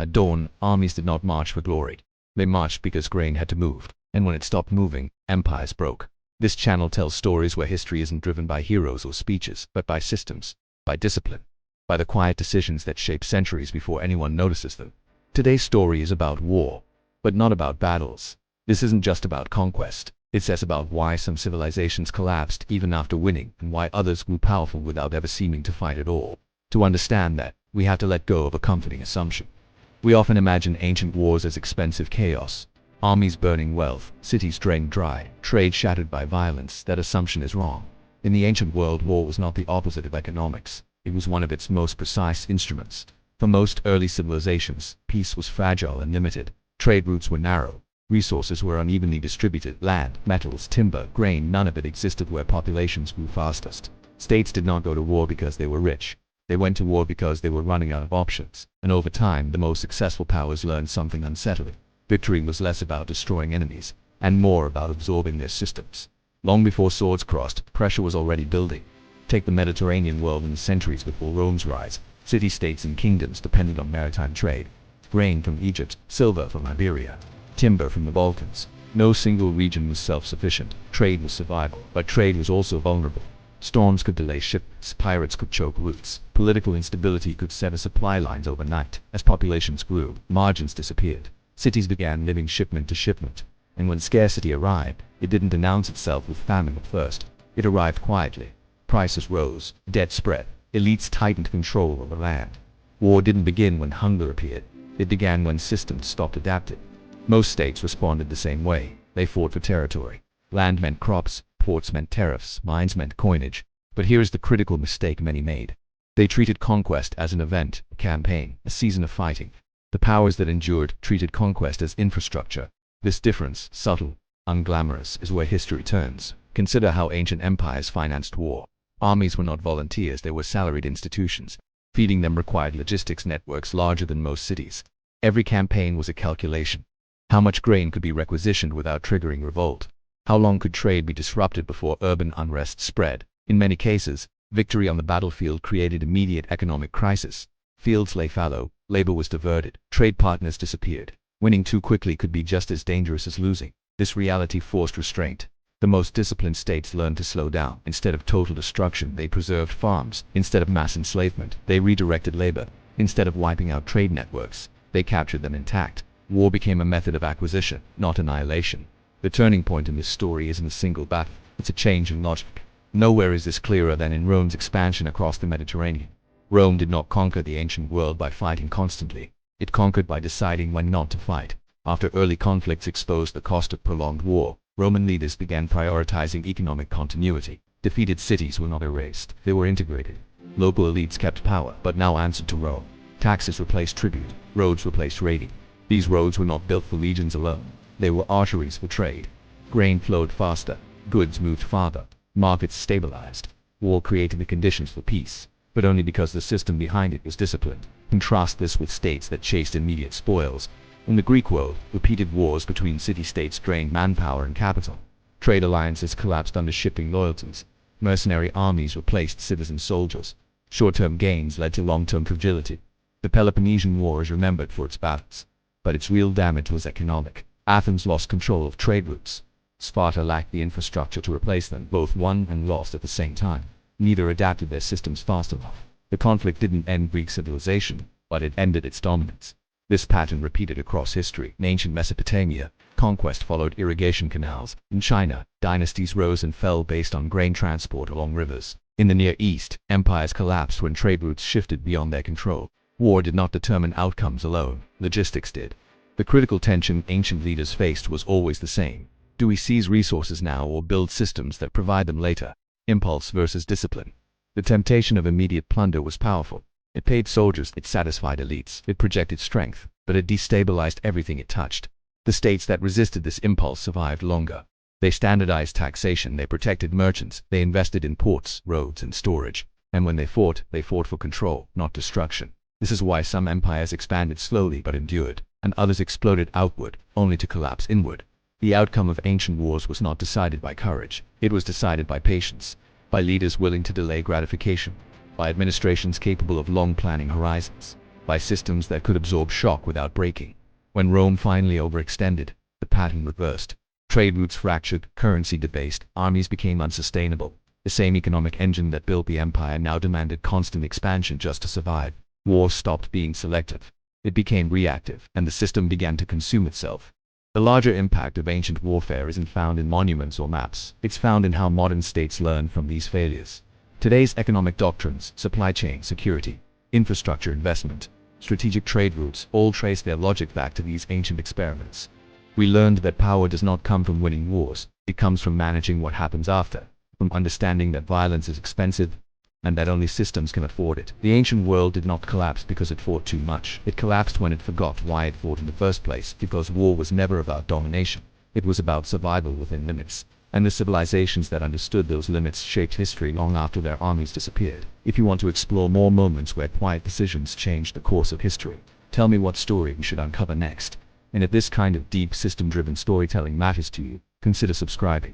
At dawn, armies did not march for glory. They marched because grain had to move, and when it stopped moving, empires broke. This channel tells stories where history isn't driven by heroes or speeches, but by systems, by discipline, by the quiet decisions that shape centuries before anyone notices them. Today's story is about war, but not about battles. This isn't just about conquest. It says about why some civilizations collapsed even after winning, and why others grew powerful without ever seeming to fight at all. To understand that, we have to let go of a comforting assumption. We often imagine ancient wars as expensive chaos. Armies burning wealth, cities drained dry, trade shattered by violence. That assumption is wrong. In the ancient world, war was not the opposite of economics. It was one of its most precise instruments. For most early civilizations, peace was fragile and limited. Trade routes were narrow. Resources were unevenly distributed. Land, metals, timber, grain, none of it existed where populations grew fastest. States did not go to war because they were rich. They went to war because they were running out of options. And over time, the most successful powers learned something unsettling. Victory was less about destroying enemies, and more about absorbing their systems. Long before swords crossed, pressure was already building. Take the Mediterranean world in the centuries before Rome's rise. City-states and kingdoms depended on maritime trade. Grain from Egypt, silver from Iberia, timber from the Balkans. No single region was self-sufficient. Trade was survival, but trade was also vulnerable. Storms could delay shipments, pirates could choke routes, political instability could sever supply lines overnight. As populations grew, margins disappeared. Cities began living shipment to shipment, and when scarcity arrived, it didn't announce itself with famine at first. It arrived quietly. Prices rose, debt spread, elites tightened control over land. War didn't begin when hunger appeared. It began when systems stopped adapting. Most states responded the same way. They fought for territory. Land meant crops, ports meant tariffs, mines meant coinage. But here is the critical mistake many made. They treated conquest as an event, a campaign, a season of fighting. The powers that endured treated conquest as infrastructure. This difference, subtle, unglamorous, is where history turns. Consider how ancient empires financed war. Armies were not volunteers, they were salaried institutions. Feeding them required logistics networks larger than most cities. Every campaign was a calculation. How much grain could be requisitioned without triggering revolt? How long could trade be disrupted before urban unrest spread? In many cases, victory on the battlefield created immediate economic crisis. Fields lay fallow, labor was diverted, trade partners disappeared. Winning too quickly could be just as dangerous as losing. This reality forced restraint. The most disciplined states learned to slow down. Instead of total destruction, they preserved farms. Instead of mass enslavement, they redirected labor. Instead of wiping out trade networks, they captured them intact. War became a method of acquisition, not annihilation. The turning point in this story isn't a single battle. It's a change in logic. Nowhere is this clearer than in Rome's expansion across the Mediterranean. Rome did not conquer the ancient world by fighting constantly. It conquered by deciding when not to fight. After early conflicts exposed the cost of prolonged war, Roman leaders began prioritizing economic continuity. Defeated cities were not erased, they were integrated. Local elites kept power, but now answered to Rome. Taxes replaced tribute, roads replaced raiding. These roads were not built for legions alone. They were arteries for trade. Grain flowed faster, goods moved farther, markets stabilized. War created the conditions for peace, but only because the system behind it was disciplined. Contrast this with states that chased immediate spoils. In the Greek world, repeated wars between city-states drained manpower and capital. Trade alliances collapsed under shipping loyalties. Mercenary armies replaced citizen soldiers. Short-term gains led to long-term fragility. The Peloponnesian War is remembered for its battles, but its real damage was economic. Athens lost control of trade routes. Sparta lacked the infrastructure to replace them. Both won and lost at the same time. Neither adapted their systems fast enough. The conflict didn't end Greek civilization, but it ended its dominance. This pattern repeated across history. In ancient Mesopotamia, conquest followed irrigation canals. In China, dynasties rose and fell based on grain transport along rivers. In the Near East, empires collapsed when trade routes shifted beyond their control. War did not determine outcomes alone, logistics did. The critical tension ancient leaders faced was always the same. Do we seize resources now or build systems that provide them later? Impulse versus discipline. The temptation of immediate plunder was powerful. It paid soldiers, it satisfied elites, it projected strength, but it destabilized everything it touched. The states that resisted this impulse survived longer. They standardized taxation, they protected merchants, they invested in ports, roads, and storage. And when they fought for control, not destruction. This is why some empires expanded slowly but endured, and others exploded outward, only to collapse inward. The outcome of ancient wars was not decided by courage. It was decided by patience, by leaders willing to delay gratification, by administrations capable of long planning horizons. by systems that could absorb shock without breaking. When Rome finally overextended, the pattern reversed. Trade routes fractured, currency debased, armies became unsustainable. The same economic engine that built the empire now demanded constant expansion just to survive. War stopped being selective. It became reactive, and the system began to consume itself. The larger impact of ancient warfare isn't found in monuments or maps. It's found in how modern states learn from these failures. Today's economic doctrines, supply chain security, infrastructure investment, strategic trade routes, all trace their logic back to these ancient experiments. We learned that power does not come from winning wars. It comes from managing what happens after, from understanding that violence is expensive, and that only systems can afford it. The ancient world did not collapse because it fought too much. It collapsed when it forgot why it fought in the first place, because war was never about domination. It was about survival within limits. And the civilizations that understood those limits shaped history long after their armies disappeared. If you want to explore more moments where quiet decisions changed the course of history, tell me what story we should uncover next. And if this kind of deep system-driven storytelling matters to you, consider subscribing.